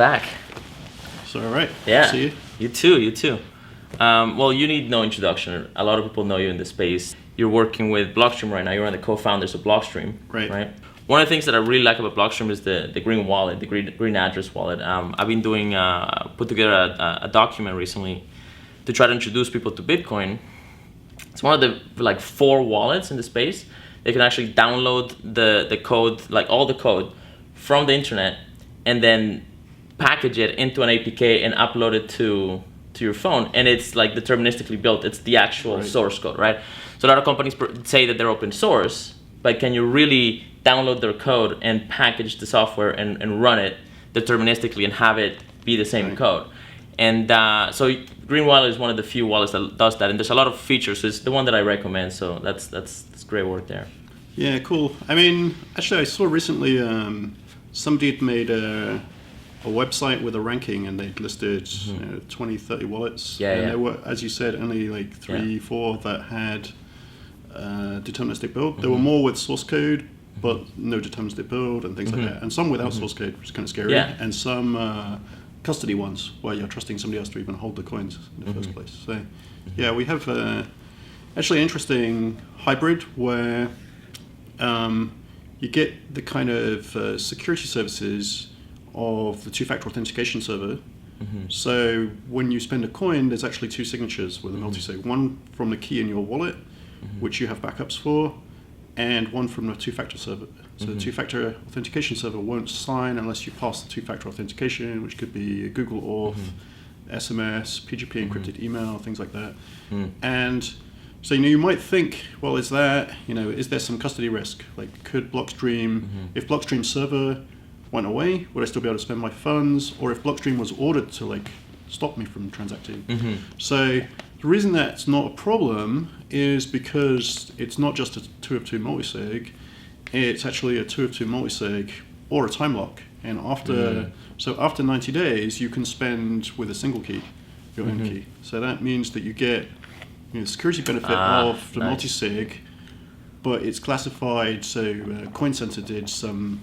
back. So, all right. Yeah. See you. You too. Well, you need no introduction. A lot of people know you in the space. You're working with Blockstream right now. You're one of the co-founders of Blockstream. Right. One of the things that I really like about Blockstream is the green wallet, the green address wallet. I've been put together a document recently to try to introduce people to Bitcoin. It's one of the 4 wallets in the space. They can actually download the code, all the code from the internet, and then package it into an APK and upload it to your phone. And it's deterministically built. It's the actual source code, right? So a lot of companies say that they're open source, but can you really download their code and package the software and run it deterministically and have it be the same code? And so Green Wallet is one of the few wallets that does that, and there's a lot of features. So it's the one that I recommend. So that's great work there. Yeah, cool. I mean, actually, I saw recently somebody had made a website with a ranking, and they'd listed 20, 30 wallets. There were, as you said, only 3, 4 that had deterministic build. There were more with source code, but no deterministic build and things like that. And some without source code, which is kind of scary. And some custody ones where you're trusting somebody else to even hold the coins in the first place. So yeah, we have actually an interesting hybrid where you get the kind of security services of the two-factor authentication server. So when you spend a coin, there's actually 2 signatures with a multisig. One from the key in your wallet, which you have backups for, and one from the two-factor server. So the two-factor authentication server won't sign unless you pass the two-factor authentication, which could be Google Auth, SMS, PGP encrypted email, things like that. And so you might think, well, is there some custody risk? Could Blockstream, if Blockstream server went away, would I still be able to spend my funds? Or if Blockstream was ordered to stop me from transacting? So the reason that's not a problem is because it's not just a 2 of 2 multisig, it's actually a 2 of 2 multisig or a time lock. And after 90 days, you can spend with a single key, your own key. So that means that you get the security benefit of the multisig, but it's classified. So CoinCenter did some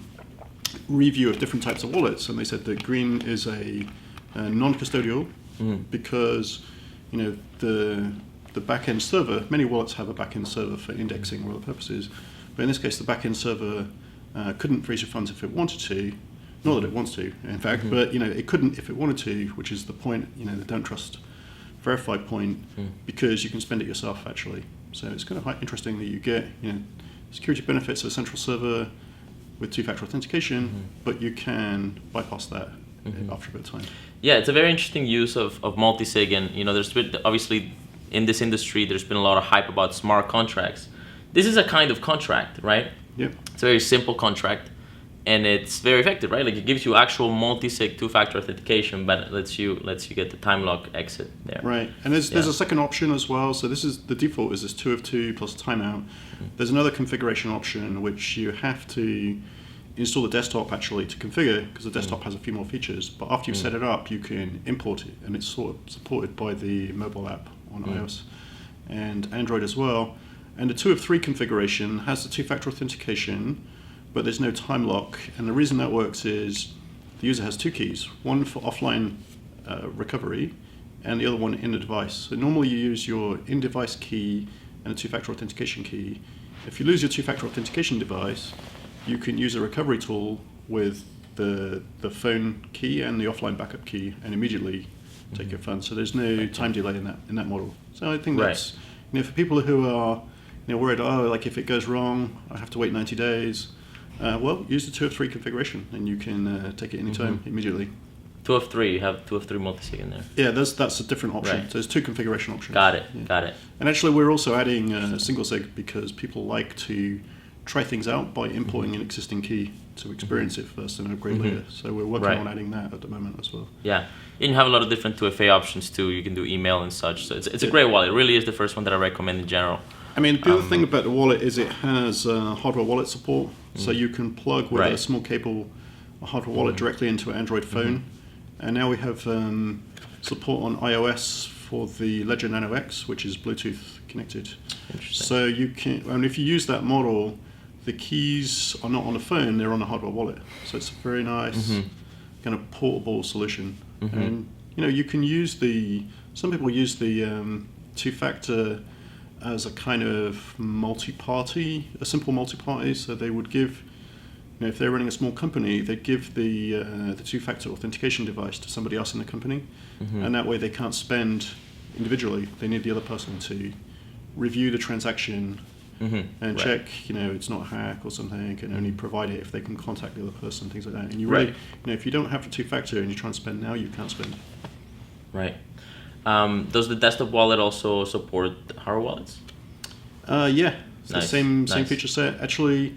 review of different types of wallets, and they said that green is a non-custodial because the back-end server, many wallets have a back-end server for indexing or other purposes, but in this case the back-end server couldn't freeze your funds if it wanted to. Not that it wants to, in fact, but it couldn't if it wanted to, which is the point, the don't trust verify point, because you can spend it yourself actually. So it's kind of quite interesting that you get security benefits of a central server with two-factor authentication, but you can bypass that after a bit of time. Yeah, it's a very interesting use of multisig, and there's been, obviously in this industry there's been a lot of hype about smart contracts. This is a kind of contract, right? Yep. It's a very simple contract, and it's very effective, right? It gives you actual multi-sig two-factor authentication, but it lets you get the time lock exit there. Right, and there's a second option as well. So this is the default is this 2 of 2 plus timeout. There's another configuration option which you have to install the desktop actually to configure, because the desktop has a few more features. But after you've set it up, you can import it, and it's sort of supported by the mobile app on iOS and Android as well. And the 2 of 3 configuration has the two-factor authentication, but there's no time lock. And the reason that works is the user has 2 keys, one for offline recovery and the other one in the device. So normally you use your in-device key and a two-factor authentication key. If you lose your two-factor authentication device, you can use a recovery tool with the phone key and the offline backup key and immediately take your funds. So there's no time delay in that model. So I think that's, for people who are worried, if it goes wrong, I have to wait 90 days. Well, use the 2 of 3 configuration, and you can take it anytime, immediately. 2 of 3, you have 2 of 3 multisig in there. Yeah, that's a different option. So there's 2 configuration options. Got it. And actually, we're also adding single sig because people like to try things out by importing an existing key to experience it first and upgrade later. So we're working on adding that at the moment as well. Yeah, and you have a lot of different 2FA options too. You can do email and such. So it's a great wallet. It really is the first one that I recommend in general. I mean, the other thing about the wallet is it has hardware wallet support. So you can plug with a small cable a hardware wallet directly into an Android phone. And now we have support on iOS for the Ledger Nano X, which is Bluetooth connected. Interesting. So you can, if you use that model, the keys are not on the phone, they're on the hardware wallet. So it's a very nice kind of portable solution. And you can use some people use the two-factor as a kind of a simple multi-party. So they would give, if they're running a small company, they'd give the two-factor authentication device to somebody else in the company, and that way they can't spend individually. They need the other person to review the transaction and check, it's not a hack or something, and only provide it if they can contact the other person, things like that. And you really, if you don't have the two-factor and you try and spend now, you can't spend. Right. Does the desktop wallet also support hardware wallets? Yeah, it's the same feature set. Actually,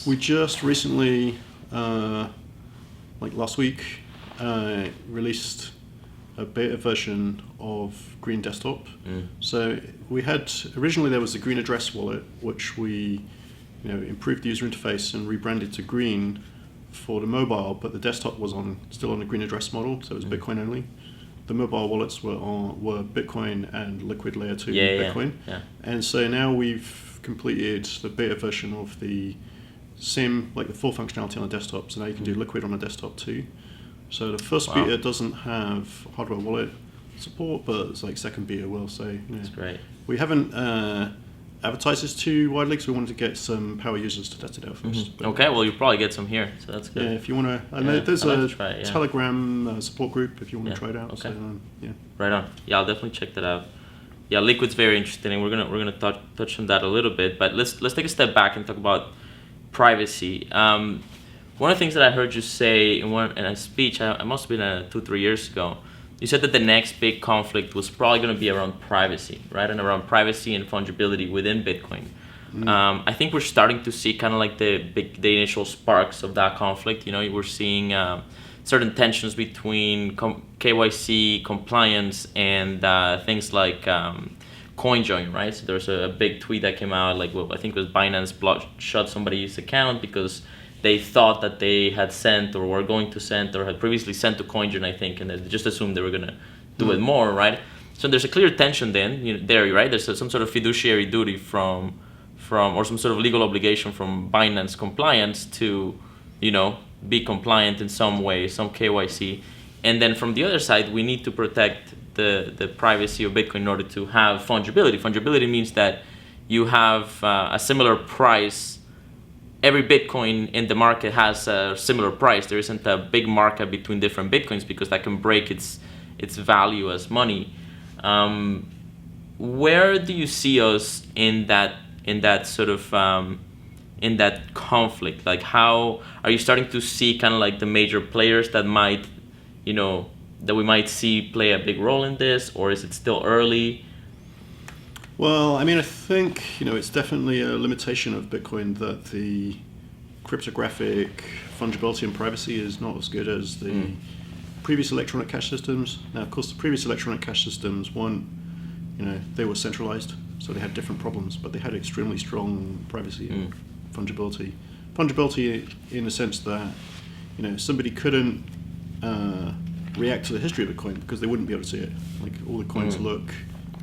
we just recently, like last week, released a beta version of Green Desktop. So we had, originally there was the Green Address wallet, which we improved the user interface and rebranded to Green for the mobile, but the desktop was still on the Green Address model, so it was Bitcoin only. The mobile wallets were Bitcoin and Liquid Layer 2 Bitcoin. Yeah. And so now we've completed the beta version of the same, like the full functionality on the desktop, so now you can do Liquid on a desktop too. So the first beta doesn't have hardware wallet support, but it's like second beta will. So that's great. We haven't advertised this too widely because we wanted to get some power users to test it out first. Okay, well you probably get some here, so that's good. Yeah, if you want to, there's a Telegram support group if you want to try it out. Okay. So, Right on. Yeah, I'll definitely check that out. Yeah, Liquid's very interesting, and we're gonna touch on that a little bit. But let's take a step back and talk about privacy. One of the things that I heard you say in a speech, I must have been 2-3 years ago, you said that the next big conflict was probably going to be around privacy, right? And around privacy and fungibility within Bitcoin. I think we're starting to see kind of like the initial sparks of that conflict. We're seeing certain tensions between KYC compliance and things like CoinJoin, right? So there's a big tweet that came out, like I think it was Binance shut somebody's account because they thought that they had sent or were going to send or had previously sent to CoinJoin, I think, and they just assumed they were going to do it more, right? So there's a clear tension then, there, right? There's some sort of fiduciary duty from or some sort of legal obligation from Binance compliance to, be compliant in some way, some KYC. And then from the other side, we need to protect the privacy of Bitcoin in order to have fungibility. Fungibility means that you have a similar price. Every Bitcoin in the market has a similar price. There isn't a big markup between different Bitcoins because that can break its value as money. Where do you see us in that sort of in that conflict? Like, how are you starting to see kind of like the major players that might, that we might see play a big role in this, or is it still early? Well, I mean, I think, it's definitely a limitation of Bitcoin that the cryptographic fungibility and privacy is not as good as the previous electronic cash systems. Now, of course, the previous electronic cash systems, they were centralized, so they had different problems, but they had extremely strong privacy and fungibility. Fungibility in the sense that, somebody couldn't react to the history of a coin because they wouldn't be able to see it. Like, all the coins look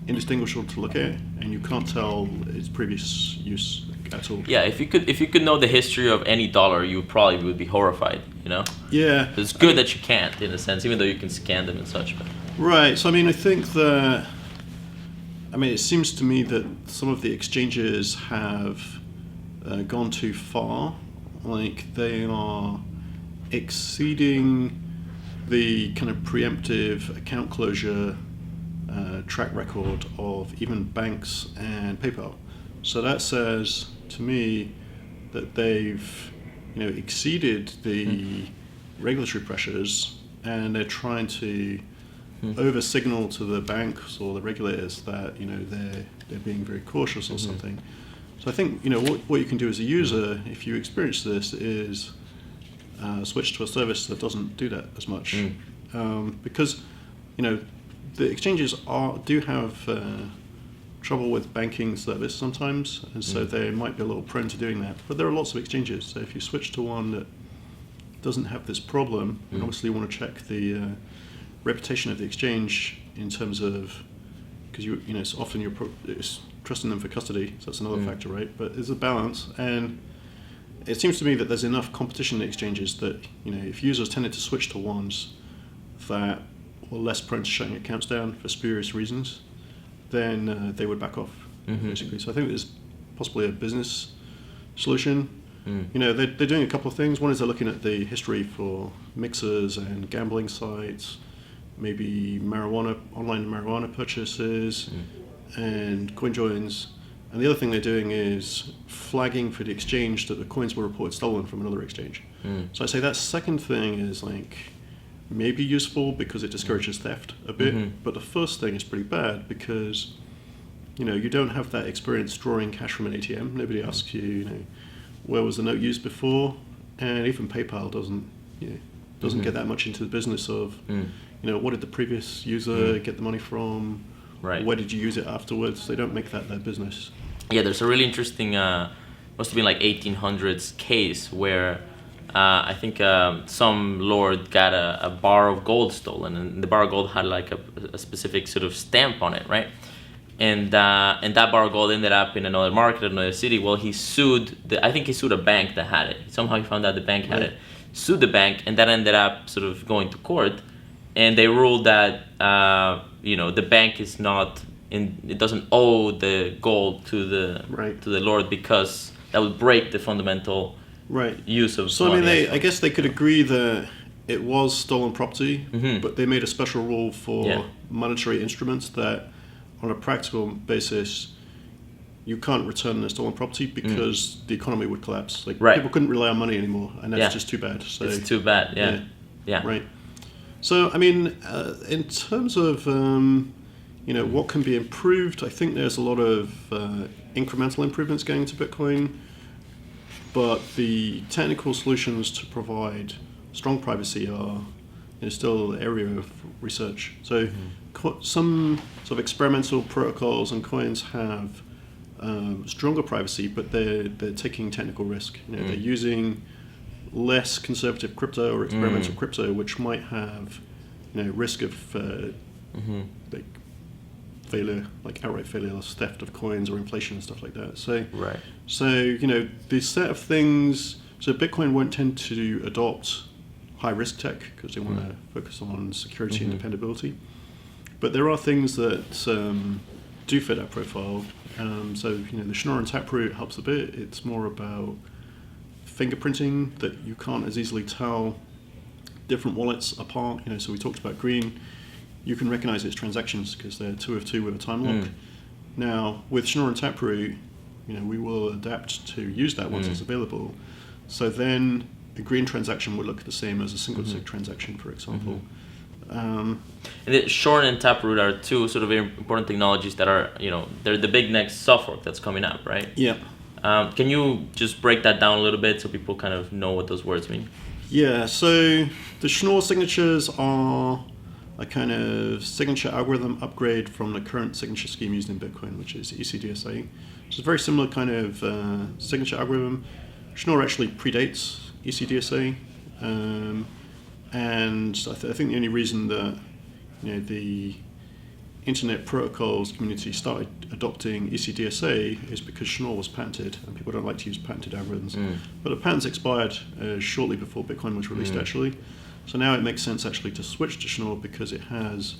indistinguishable to look at, and you can't tell its previous use at all. Yeah, if you could know the history of any dollar, you probably would be horrified. Yeah, it's good that you can't, in a sense, even though you can scan them and such. But. Right. So I think that. It seems to me that some of the exchanges have gone too far. Like, they are exceeding the kind of preemptive account closure track record of even banks and PayPal. So that says to me that they've exceeded the regulatory pressures, and they're trying to over signal to the banks or the regulators that they're being very cautious or something. So I think what you can do as a user, if you experience this, is switch to a service that doesn't do that as much, because the exchanges do have trouble with banking service sometimes, and so they might be a little prone to doing that. But there are lots of exchanges, so if you switch to one that doesn't have this problem, and obviously you want to check the reputation of the exchange in terms of, because it's often you're trusting them for custody, so that's another factor, right? But there's a balance, and it seems to me that there's enough competition in exchanges that, if users tended to switch to ones that were less prone to shutting accounts down for spurious reasons, then they would back off, basically. So I think there's possibly a business solution. They're doing a couple of things. One is they're looking at the history for mixers and gambling sites, maybe online marijuana purchases, and coin joins. And the other thing they're doing is flagging for the exchange that the coins were reported stolen from another exchange. So I'd say that second thing is maybe useful because it discourages theft a bit. But the first thing is pretty bad because you don't have that experience drawing cash from an ATM. Nobody asks you, where was the note used before, and even PayPal doesn't get that much into the business of what did the previous user get the money from, where did you use it afterwards. They don't make that their business. Yeah, there's a really interesting must have been 1800s case where I think some lord got a bar of gold stolen, and the bar of gold had a specific sort of stamp on it, right? And that bar of gold ended up in another market, another city. Well, he sued I think he sued a bank that had it. Somehow he found out the bank had it, sued the bank, and that ended up sort of going to court. And they ruled that the bank is not it doesn't owe the gold to the lord because that would break the fundamental use of. So I guess they could agree that it was stolen property, but they made a special rule for monetary instruments that, on a practical basis, you can't return the stolen property because the economy would collapse. People couldn't rely on money anymore, and that's just too bad. So, it's too bad. Yeah. Right. So in terms of what can be improved, I think there's a lot of incremental improvements going to Bitcoin, but the technical solutions to provide strong privacy are still an area of research. So some sort of experimental protocols and coins have stronger privacy, but they're taking technical risk. They're using less conservative crypto or experimental crypto, which might have risk of failure, outright failure, theft of coins or inflation and stuff like that. So the set of things. So Bitcoin won't tend to adopt high risk tech because they want to focus on security and dependability. But there are things that do fit that profile. The Schnorr and Taproot helps a bit. It's more about fingerprinting, that you can't as easily tell different wallets apart. So we talked about Green. You can recognize its transactions because they're 2 of 2 with a time lock. Now with Schnorr and Taproot, we will adapt to use that once it's available. So then the Green transaction would look the same as a single sig transaction, for example. And Schnorr and Taproot are two sort of very important technologies that are, they're the big next soft fork that's coming up, right? Yeah. Can you just break that down a little bit so people kind of know what those words mean? Yeah, so the Schnorr signatures are a kind of signature algorithm upgrade from the current signature scheme used in Bitcoin, which is ECDSA. It's a very similar kind of signature algorithm. Schnorr actually predates ECDSA. And I think the only reason that the Internet Protocols community started adopting ECDSA is because Schnorr was patented, and people don't like to use patented algorithms. But the patents expired shortly before Bitcoin was released, actually. So now it makes sense actually to switch to Schnorr because it has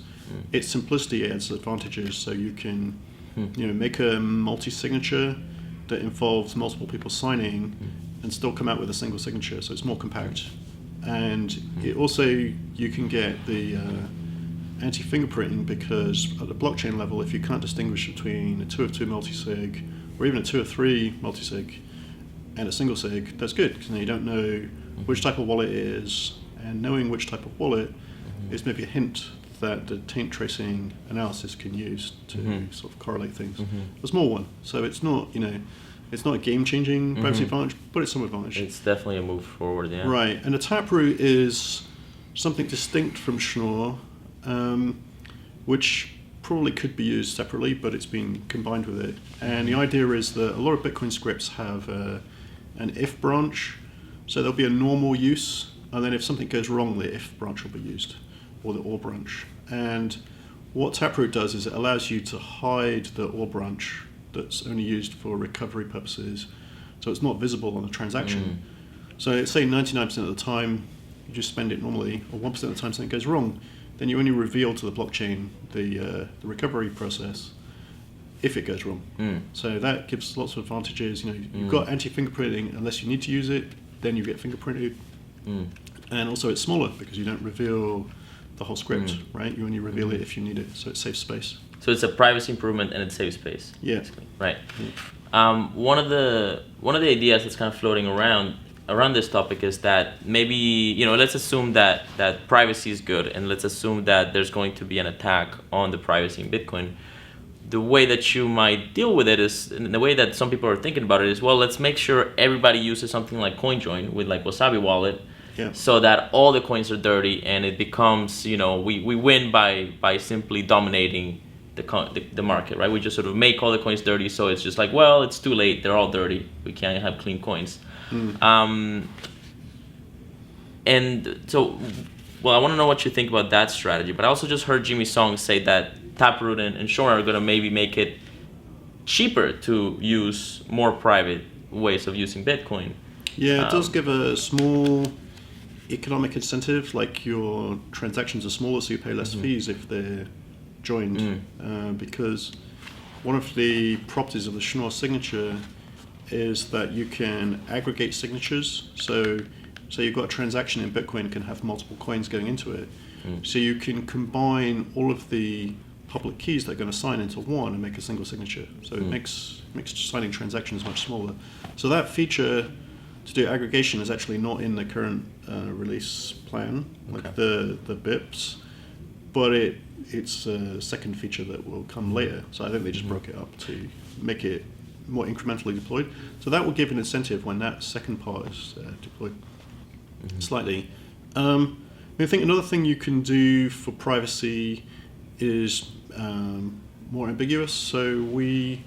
its simplicity adds advantages. So you can make a multi-signature that involves multiple people signing and still come out with a single signature. So it's more compact. And it also, you can get the anti-fingerprinting because at the blockchain level, if you can't distinguish between a 2 of 2 multisig or even a 2 of 3 multisig and a single sig, that's good because then you don't know which type of wallet it is, and knowing which type of wallet is maybe a hint that the taint tracing analysis can use to sort of correlate things. A small one, so it's not it's not a game-changing privacy advantage, but it's some advantage. It's definitely a move forward, yeah. Right, and a Taproot is something distinct from Schnorr, which probably could be used separately, but it's been combined with it. And the idea is that a lot of Bitcoin scripts have an if branch, so there'll be a normal use, and then if something goes wrong, the if branch will be used, or the or branch. And what Taproot does is it allows you to hide the or branch that's only used for recovery purposes. so it's not visible on the transaction. So say 99% of the time you just spend it normally, or 1% of the time something goes wrong, then you only reveal to the blockchain the recovery process if it goes wrong. So that gives lots of advantages. You've got anti-fingerprinting unless you need to use it, then you get fingerprinted. And also it's smaller because you don't reveal the whole script, right? You only reveal it if you need it, so it saves space. So it's a privacy improvement and it saves space. Yeah. Basically. Right. One of the ideas that's kind of floating around this topic is that maybe, let's assume that privacy is good, and let's assume that there's going to be an attack on the privacy in Bitcoin. The way that you might deal with it is, and the way that some people are thinking about it is, well, let's make sure everybody uses something like CoinJoin with like Wasabi Wallet, so that all the coins are dirty, and it becomes, we win by simply dominating the market, right? We just sort of make all the coins dirty, so it's just like, well, it's too late, they're all dirty, we can't have clean coins. And so, well, I want to know what you think about that strategy, but I also just heard Jimmy Song say that Taproot and Schnorr are going to maybe make it cheaper to use more private ways of using Bitcoin. Yeah, it does give a small economic incentive, like your transactions are smaller, so you pay less fees if they're joined. Because one of the properties of the Schnorr signature is that you can aggregate signatures. So you've got a transaction in Bitcoin can have multiple coins going into it. So you can combine all of the public keys that are going to sign into one and make a single signature. So it makes signing transactions much smaller. So that feature to do aggregation is actually not in the current release plan, like the BIPs, but it's a second feature that will come later. So I think they just broke it up to make it more incrementally deployed. So that will give an incentive when that second part is deployed slightly. I think another thing you can do for privacy is more ambiguous. So we,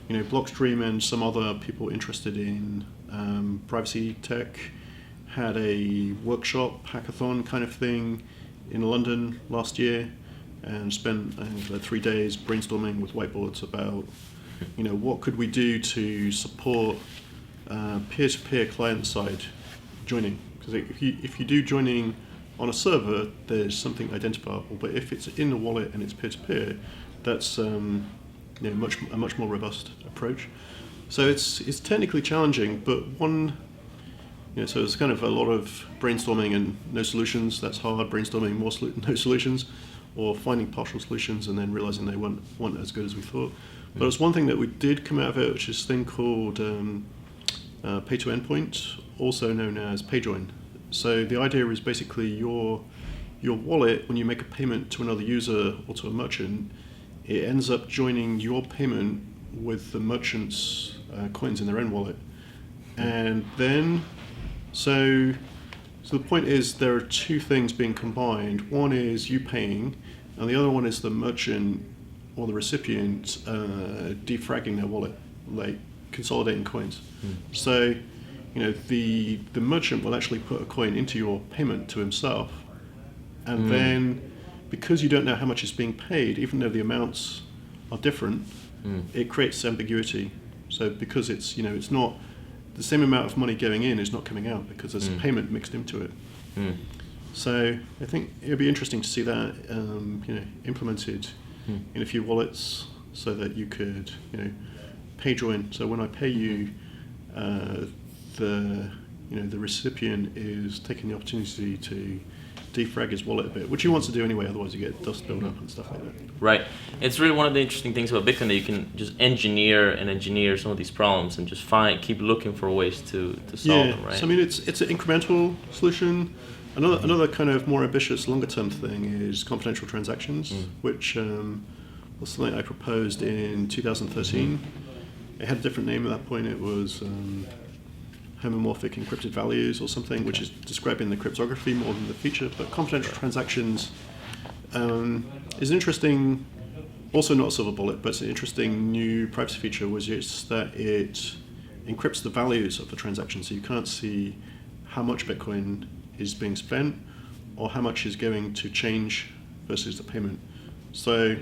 Blockstream and some other people interested in privacy tech had a workshop, hackathon kind of thing in London last year, and spent 3 days brainstorming with whiteboards about what could we do to support peer-to-peer client-side joining. Because if you do joining on a server, there's something identifiable. But if it's in the wallet and it's peer-to-peer, that's a much more robust approach. So it's technically challenging, but so there's kind of a lot of brainstorming and no solutions. That's hard. Brainstorming no solutions, or finding partial solutions and then realizing they weren't as good as we thought. But there's one thing that we did come out of it, which is a thing called pay to endpoint, also known as PayJoin. So the idea is basically your wallet, when you make a payment to another user or to a merchant, it ends up joining your payment with the merchant's coins in their own wallet. And then, so the point is there are two things being combined. One is you paying, and the other one is the merchant or the recipient defragging their wallet, like consolidating coins. So, the merchant will actually put a coin into your payment to himself, and then because you don't know how much is being paid, even though the amounts are different, it creates ambiguity. So because it's it's not the same amount of money going in is not coming out because there's a payment mixed into it. So I think it would be interesting to see that implemented in a few wallets, so that you could pay join. So when I pay you, the recipient is taking the opportunity to defrag his wallet a bit, which he wants to do anyway, otherwise you get dust build up and stuff like that. Right. It's really one of the interesting things about Bitcoin, that you can just engineer some of these problems and just keep looking for ways to solve them, right? So I mean it's an incremental solution. Another kind of more ambitious, longer term thing is confidential transactions, which was something I proposed in 2013. It had a different name at that point. It was homomorphic encrypted values or something, which is describing the cryptography more than the feature. But confidential transactions is interesting, also not a silver bullet, but it's an interesting new privacy feature, which is that it encrypts the values of the transaction, so you can't see how much Bitcoin is being spent or how much is going to change versus the payment. So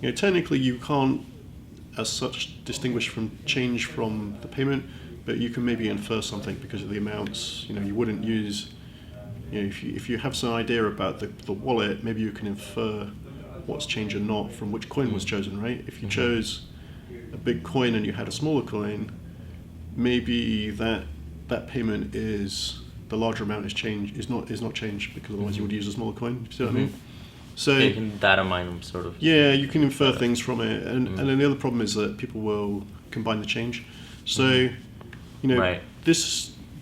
technically you can't as such distinguish from change from the payment, but you can maybe infer something because of the amounts. You wouldn't use. If you have some idea about the wallet, maybe you can infer what's changed or not from which coin was chosen, right? If you chose a big coin and you had a smaller coin, maybe that payment is the larger amount is not changed because otherwise you would use a smaller coin. You see what I mean? So you can data mine them, sort of. Yeah, you can infer things from it, and then the other problem is that people will combine the change. So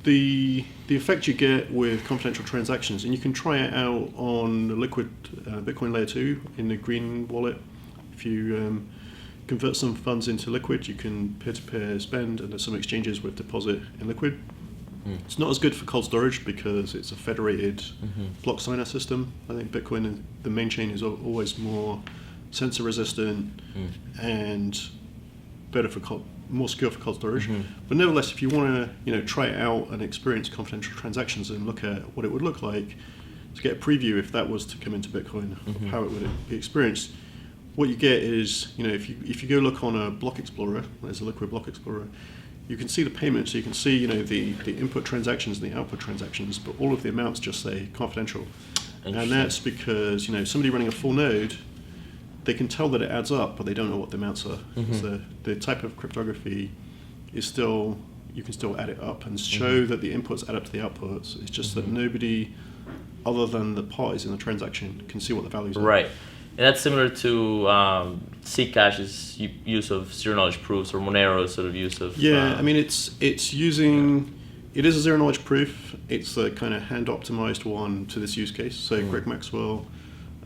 the effect you get with confidential transactions, and you can try it out on the Liquid Bitcoin Layer 2 in the green wallet. If you convert some funds into Liquid, you can peer-to-peer spend, and there's some exchanges with deposit in Liquid. It's not as good for cold storage because it's a federated block signer system. I think Bitcoin, the main chain, is always more sensor resistant and better for more secure for cold storage. But nevertheless, if you want to try it out and experience confidential transactions and look at what it would look like to get a preview if that was to come into Bitcoin, of how it would be experienced, what you get is if you go look on a block explorer, there's a Liquid block explorer, you can see the payments, so you can see the input transactions and the output transactions, but all of the amounts just say confidential. And that's because somebody running a full node, they can tell that it adds up, but they don't know what the amounts are. So the type of cryptography is still, you can still add it up and show that the inputs add up to the outputs. It's just that nobody other than the parties in the transaction can see what the values are. Right. And that's similar to Zcash's use of zero-knowledge proofs, or Monero's sort of use of... Yeah, I mean, it's using... It is a zero-knowledge proof. It's a kind of hand-optimized one to this use case. So Greg Maxwell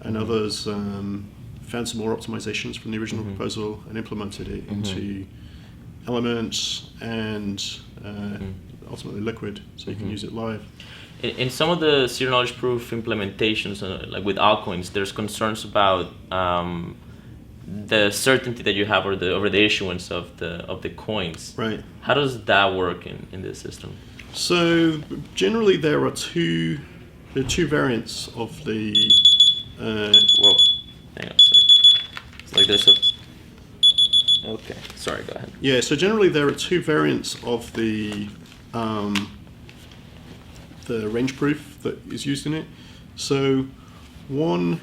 and others found some more optimizations from the original proposal and implemented it into Elements and ultimately Liquid, so you can use it live. In some of the zero-knowledge proof implementations, like with altcoins, there's concerns about the certainty that you have over the issuance of the coins. Right. How does that work in this system? So generally, there are two variants of the. Whoa, hang on a sec. It's like there's a. Okay, sorry. Go ahead. Yeah. So generally, there are two variants of the range proof that is used in it. So one,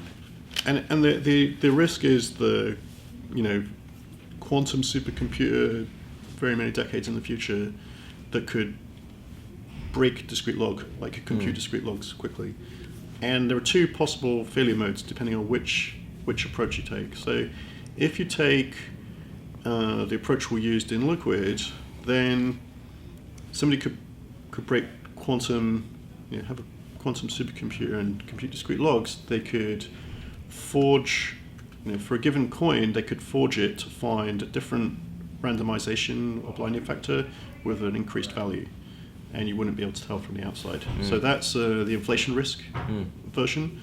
and the risk is the quantum supercomputer very many decades in the future that could break discrete log, like could compute discrete logs quickly. And there are two possible failure modes depending on which approach you take. So if you take the approach we used in Liquid, then somebody could break quantum, have a quantum supercomputer and compute discrete logs. They could forge, for a given coin, they could forge it to find a different randomization or blinding factor with an increased value, and you wouldn't be able to tell from the outside. So that's the inflation risk version.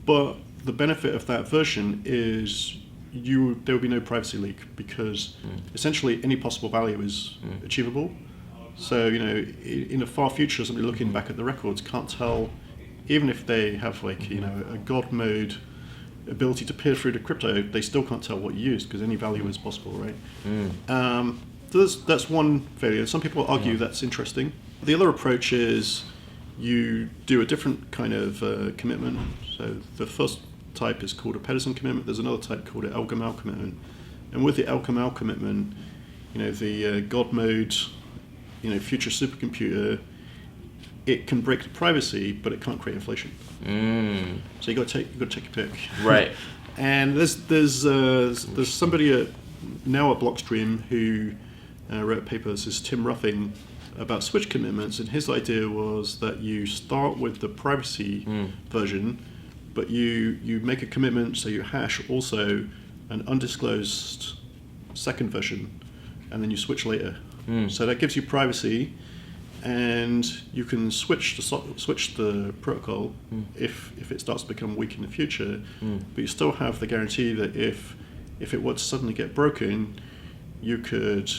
But the benefit of that version is there will be no privacy leak because essentially any possible value is achievable. So, in the far future, somebody looking back at the records can't tell, even if they have a God mode ability to peer through the crypto, they still can't tell what you used because any value is possible, right? So that's one failure. Some people argue that's interesting. The other approach is you do a different kind of commitment. So the first type is called a Pedersen commitment. There's another type called an El-Gamal commitment. And with the El-Gamal commitment, the God mode, future supercomputer, it can break the privacy, but it can't create inflation. So you got to take your pick. Right. And there's somebody now at Blockstream who wrote papers. This is Tim Ruffing about switch commitments, and his idea was that you start with the privacy version, but you make a commitment, so you hash also an undisclosed second version, and then you switch later. So that gives you privacy, and you can switch the protocol if it starts to become weak in the future. But you still have the guarantee that if it were to suddenly get broken, you could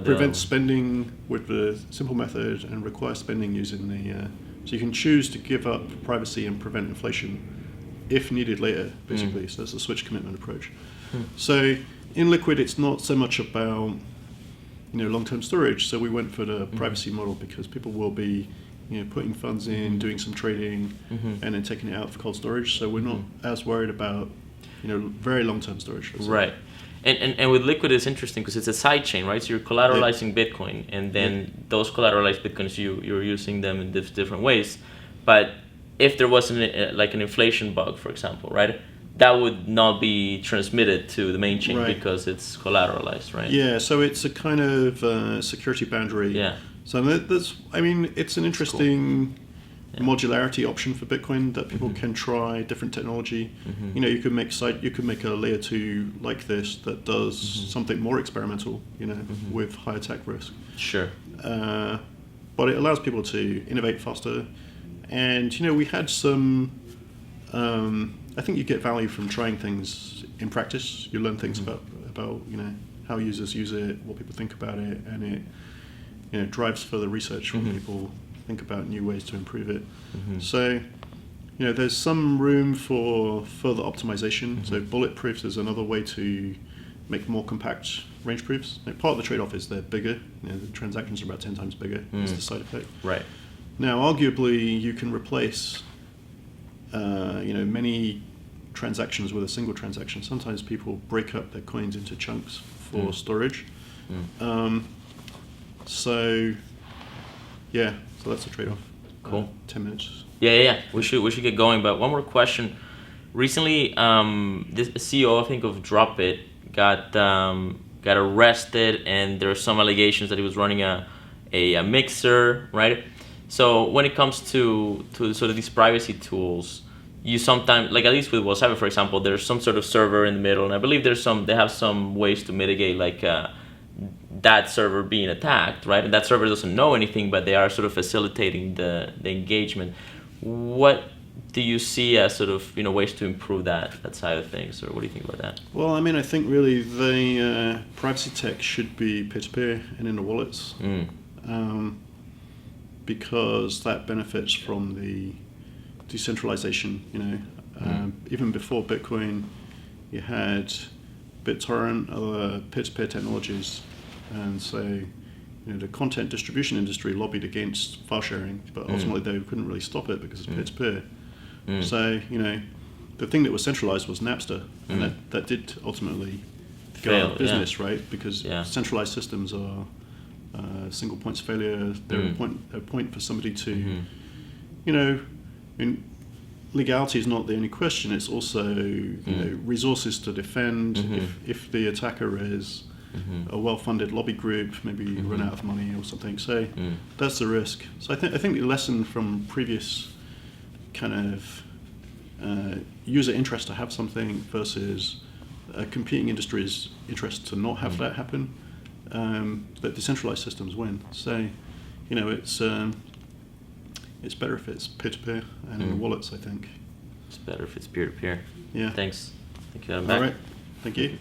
prevent spending with the simple method and require spending using the. So you can choose to give up privacy and prevent inflation if needed later, basically. So that's the switch commitment approach. So in Liquid, it's not so much about long-term storage. So we went for the privacy model because people will be putting funds in, doing some trading, and then taking it out for cold storage. So we're not as worried about very long-term storage. Right. And with Liquid, it's interesting because it's a side chain, right? So you're collateralizing Bitcoin, and then those collateralized Bitcoins, you're using them in different ways. But if there was an inflation bug, for example, right, that would not be transmitted to the main chain because it's collateralized, right? Yeah, so it's a kind of security boundary. Yeah. So it's an interesting modularity option for Bitcoin that people can try different technology. You could make a layer 2 like this that does something more experimental, with high attack risk. Sure. But it allows people to innovate faster. And we had some. I think you get value from trying things in practice. You learn things about how users use it, what people think about it, and it drives further research when people think about new ways to improve it. So there's some room for further optimization. So bullet proofs is another way to make more compact range proofs. Part of the trade-off is they're bigger. The transactions are about 10 times bigger. That's the side effect. Right. Now, arguably, you can replace many transactions with a single transaction. Sometimes people break up their coins into chunks for storage. So that's a trade-off. Cool. 10 minutes. Yeah. We should get going. But one more question. Recently, this CEO, I think, of Dropit got arrested, and there are some allegations that he was running a mixer, right? So when it comes to sort of these privacy tools, you sometimes, like at least with WhatsApp, for example, there's some sort of server in the middle, and I believe they have some ways to mitigate that server being attacked, right? And that server doesn't know anything, but they are sort of facilitating the engagement. What do you see as sort of ways to improve that side of things, or what do you think about that? Well, I think really the privacy tech should be peer-to-peer and in the wallets, because that benefits from the decentralization. Even before Bitcoin, you had BitTorrent, other peer-to-peer technologies, and so the content distribution industry lobbied against file sharing, but ultimately they couldn't really stop it because it's peer-to-peer. So the thing that was centralized was Napster, and that did ultimately go out of business, right? Because centralized systems are single points of failure. They're a point for somebody to, legality is not the only question. It's also resources to defend. If the attacker is a well-funded lobby group, maybe run out of money or something. So that's the risk. So I think the lesson from previous kind of user interest to have something versus competing industries' interest to not have that happen, that decentralized systems win. So it's better if it's peer-to-peer and in wallets, I think. It's better if it's peer-to-peer. Yeah. Thanks. Thank you. All right. Thank you.